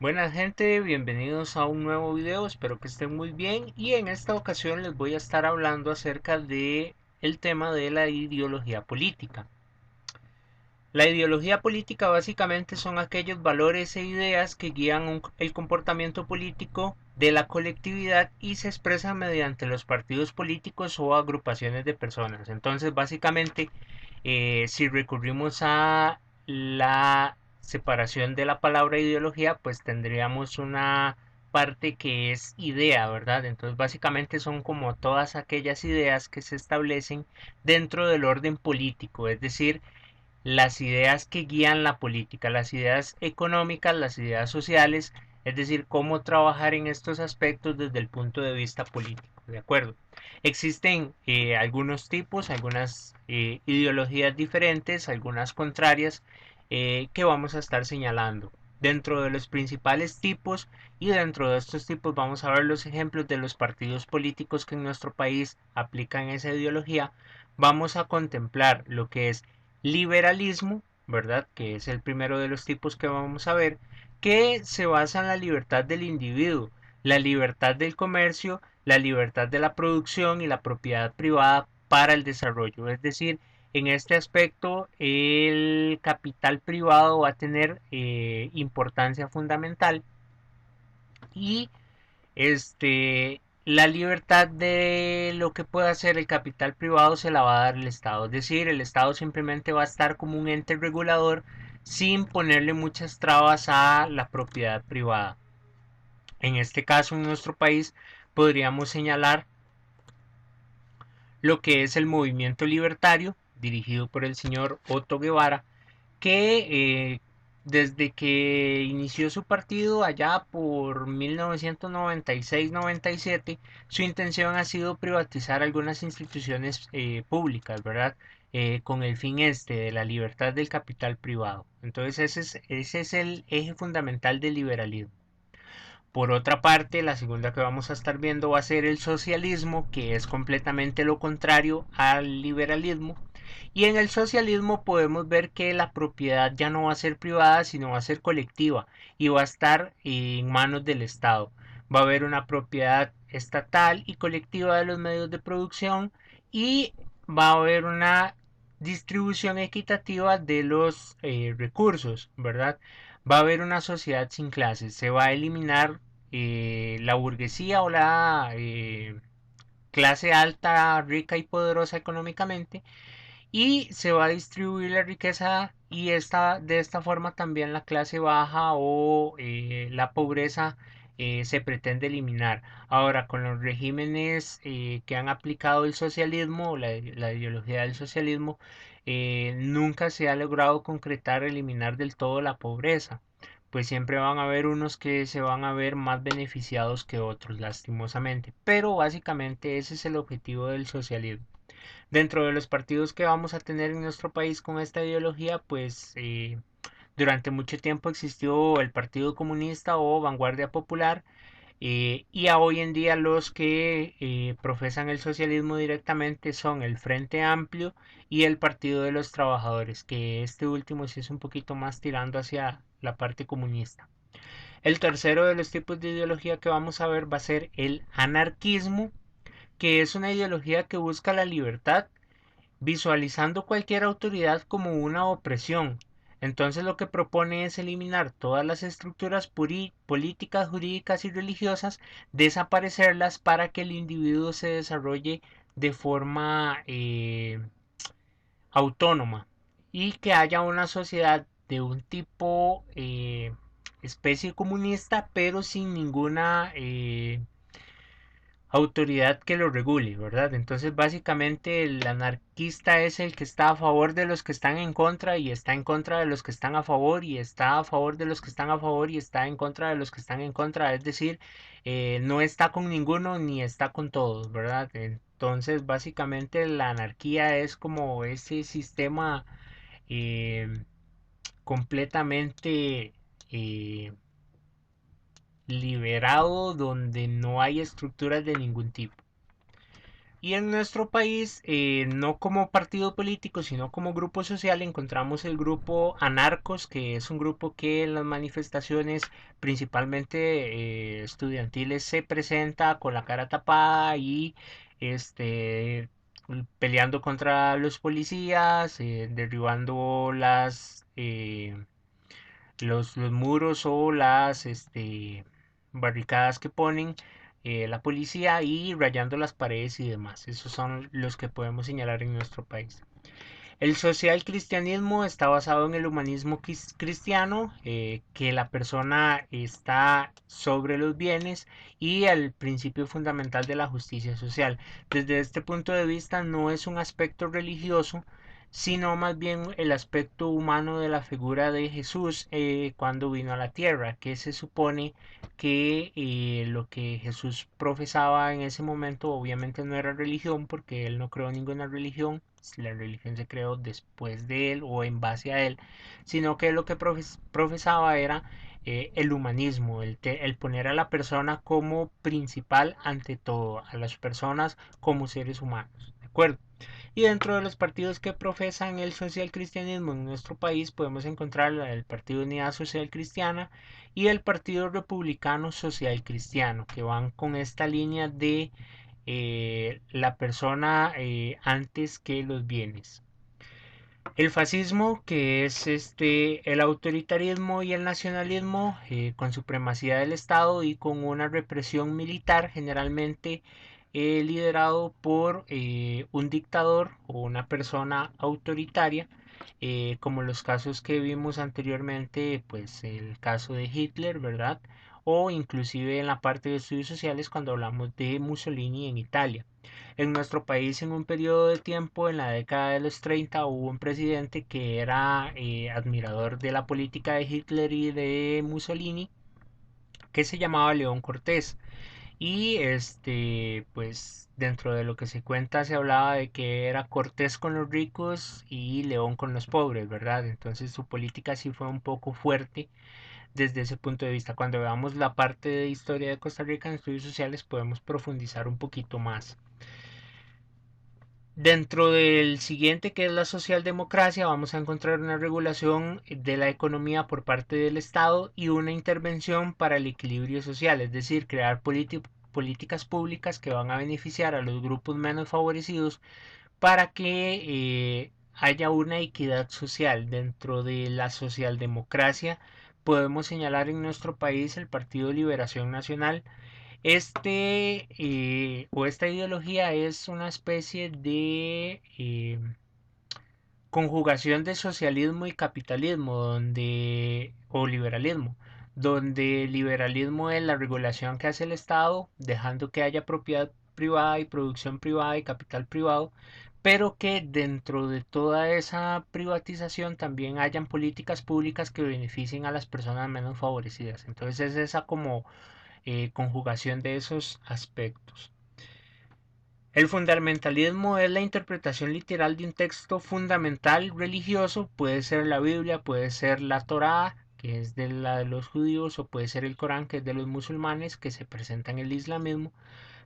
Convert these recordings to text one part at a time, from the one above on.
Buenas gente, bienvenidos a un nuevo video, espero que estén muy bien y en esta ocasión les voy a estar hablando acerca de el tema de la ideología política. La ideología política básicamente son aquellos valores e ideas que guían el comportamiento político de la colectividad y se expresan mediante los partidos políticos o agrupaciones de personas. Entonces básicamente si recurrimos a la separación de la palabra ideología, pues tendríamos una parte que es idea, ¿verdad? Entonces básicamente son como todas aquellas ideas que se establecen dentro del orden político, es decir, las ideas que guían la política, las ideas económicas, las ideas sociales, es decir, cómo trabajar en estos aspectos desde el punto de vista político, ¿de acuerdo? Existen algunos tipos, algunas ideologías diferentes, algunas contrarias que vamos a estar señalando. Dentro de los principales tipos y dentro de estos tipos vamos a ver los ejemplos de los partidos políticos que en nuestro país aplican esa ideología. Vamos a contemplar lo que es liberalismo, ¿verdad? Que es el primero de los tipos que vamos a ver, que se basa en la libertad del individuo, la libertad del comercio, la libertad de la producción y la propiedad privada para el desarrollo. Es decir, en este aspecto el capital privado va a tener importancia fundamental y la libertad de lo que pueda hacer el capital privado se la va a dar el Estado. Es decir, el Estado simplemente va a estar como un ente regulador sin ponerle muchas trabas a la propiedad privada. En este caso, en nuestro país, podríamos señalar lo que es el movimiento libertario, dirigido por el señor Otto Guevara, que desde que inició su partido allá por 1996-97, su intención ha sido privatizar algunas instituciones públicas, ¿verdad? Con el fin de la libertad del capital privado. Entonces ese es el eje fundamental del liberalismo. Por otra parte, la segunda que vamos a estar viendo va a ser el socialismo, que es completamente lo contrario al liberalismo. Y en el socialismo podemos ver que la propiedad ya no va a ser privada, sino va a ser colectiva y va a estar en manos del Estado. Va a haber una propiedad estatal y colectiva de los medios de producción y va a haber una distribución equitativa de los recursos, ¿verdad? Va a haber una sociedad sin clases, se va a eliminar la burguesía o la clase alta, rica y poderosa económicamente y se va a distribuir la riqueza y de esta forma también la clase baja o la pobreza se pretende eliminar. Ahora, con los regímenes que han aplicado el socialismo, la ideología del socialismo, nunca se ha logrado concretar eliminar del todo la pobreza. Pues siempre van a haber unos que se van a ver más beneficiados que otros, lastimosamente. Pero básicamente ese es el objetivo del socialismo. Dentro de los partidos que vamos a tener en nuestro país con esta ideología, pues durante mucho tiempo existió el Partido Comunista o Vanguardia Popular y a hoy en día los que profesan el socialismo directamente son el Frente Amplio y el Partido de los Trabajadores, que este último sí es un poquito más tirando hacia la parte comunista. El tercero de los tipos de ideología que vamos a ver va a ser el anarquismo, que es una ideología que busca la libertad visualizando cualquier autoridad como una opresión. Entonces lo que propone es eliminar todas las estructuras políticas, jurídicas y religiosas, desaparecerlas para que el individuo se desarrolle de forma autónoma y que haya una sociedad de un tipo especie comunista pero sin ninguna autoridad que lo regule, ¿verdad? Entonces básicamente el anarquista es el que está a favor de los que están en contra y está en contra de los que están a favor y está a favor de los que están a favor y está en contra de los que están en contra, es decir, no está con ninguno ni está con todos, ¿verdad? Entonces básicamente la anarquía es como ese sistema eh, completamente liberado donde no hay estructuras de ningún tipo. Y en nuestro país, no como partido político, sino como grupo social, encontramos el grupo Anarcos, que es un grupo que en las manifestaciones, principalmente estudiantiles, se presenta con la cara tapada y este, peleando contra los policías, derribando los muros o las barricadas que ponen la policía y rayando las paredes y demás. Esos son los que podemos señalar en nuestro país. El social cristianismo está basado en el humanismo cristiano, que la persona está sobre los bienes y el principio fundamental de la justicia social. Desde este punto de vista no es un aspecto religioso, sino más bien el aspecto humano de la figura de Jesús cuando vino a la tierra, que se supone que lo que Jesús profesaba en ese momento obviamente no era religión porque él no creó ninguna religión, la religión se creó después de él o en base a él, sino que lo que profesaba era el humanismo, el poner a la persona como principal ante todo, a las personas como seres humanos, ¿de acuerdo? Y dentro de los partidos que profesan el social cristianismo en nuestro país podemos encontrar el Partido Unidad Social Cristiana y el Partido Republicano Social Cristiano, que van con esta línea de la persona antes que los bienes. El fascismo, que es el autoritarismo y el nacionalismo con supremacía del Estado y con una represión militar generalmente liderado por un dictador o una persona autoritaria, como los casos que vimos anteriormente, pues el caso de Hitler, ¿verdad? O inclusive en la parte de estudios sociales cuando hablamos de Mussolini en Italia. En nuestro país, en un periodo de tiempo, en la década de los 30, hubo un presidente que era admirador de la política de Hitler y de Mussolini, que se llamaba León Cortés. Y pues dentro de lo que se cuenta se hablaba de que era Cortés con los ricos y León con los pobres, ¿verdad? Entonces su política sí fue un poco fuerte desde ese punto de vista. Cuando veamos la parte de historia de Costa Rica en estudios sociales podemos profundizar un poquito más. Dentro del siguiente, que es la socialdemocracia, vamos a encontrar una regulación de la economía por parte del Estado y una intervención para el equilibrio social, es decir, crear políticas públicas que van a beneficiar a los grupos menos favorecidos para que haya una equidad social. Dentro de la socialdemocracia podemos señalar en nuestro país el Partido Liberación Nacional. O esta ideología es una especie de conjugación de socialismo y capitalismo, o liberalismo, donde el liberalismo es la regulación que hace el Estado, dejando que haya propiedad privada y producción privada y capital privado, pero que dentro de toda esa privatización también hayan políticas públicas que beneficien a las personas menos favorecidas. Entonces es esa como conjugación de esos aspectos. El fundamentalismo es la interpretación literal de un texto fundamental religioso, puede ser la Biblia, puede ser la Torá, que es de la de los judíos, o puede ser el Corán, que es de los musulmanes, que se presenta en el islamismo.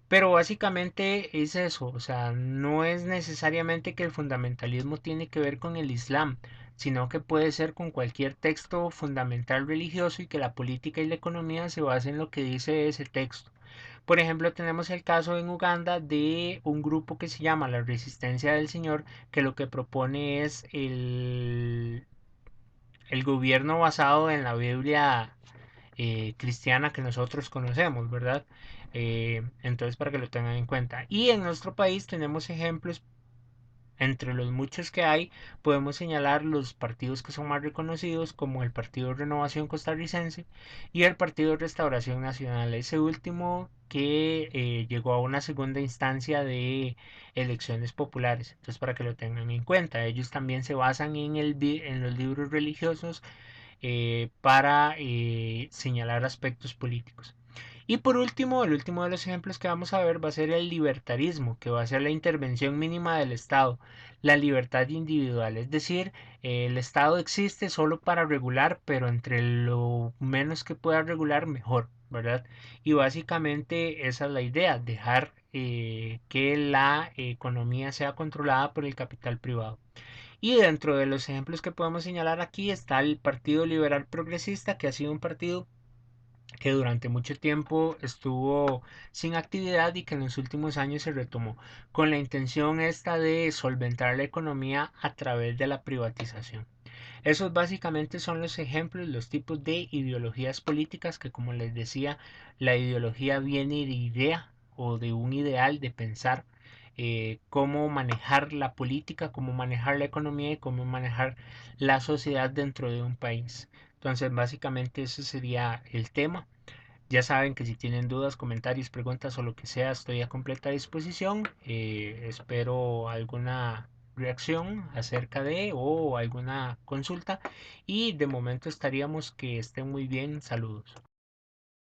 Pero básicamente es eso, o sea, no es necesariamente que el fundamentalismo tiene que ver con el Islam, sino que puede ser con cualquier texto fundamental religioso y que la política y la economía se basen en lo que dice ese texto. Por ejemplo, tenemos el caso en Uganda de un grupo que se llama la Resistencia del Señor, que lo que propone es el gobierno basado en la Biblia cristiana que nosotros conocemos, ¿verdad? Entonces, para que lo tengan en cuenta. Y en nuestro país tenemos ejemplos. Entre los muchos que hay, podemos señalar los partidos que son más reconocidos, como el Partido Renovación Costarricense y el Partido Restauración Nacional, ese último que llegó a una segunda instancia de elecciones populares. Entonces, para que lo tengan en cuenta, ellos también se basan en los libros religiosos para señalar aspectos políticos. Y por último, el último de los ejemplos que vamos a ver va a ser el libertarismo, que va a ser la intervención mínima del Estado, la libertad individual, es decir, el Estado existe solo para regular, pero entre lo menos que pueda regular, mejor, ¿verdad? Y básicamente esa es la idea, dejar que la economía sea controlada por el capital privado. Y dentro de los ejemplos que podemos señalar aquí está el Partido Liberal Progresista, que ha sido un partido que durante mucho tiempo estuvo sin actividad y que en los últimos años se retomó con la intención esta de solventar la economía a través de la privatización. Esos básicamente son los ejemplos, los tipos de ideologías políticas que, como les decía, la ideología viene de idea o de un ideal de pensar cómo manejar la política, cómo manejar la economía y cómo manejar la sociedad dentro de un país. Entonces, básicamente ese sería el tema. Ya saben que si tienen dudas, comentarios, preguntas o lo que sea, estoy a completa disposición. Espero alguna reacción acerca de o alguna consulta. Y de momento estaríamos que estén muy bien. Saludos.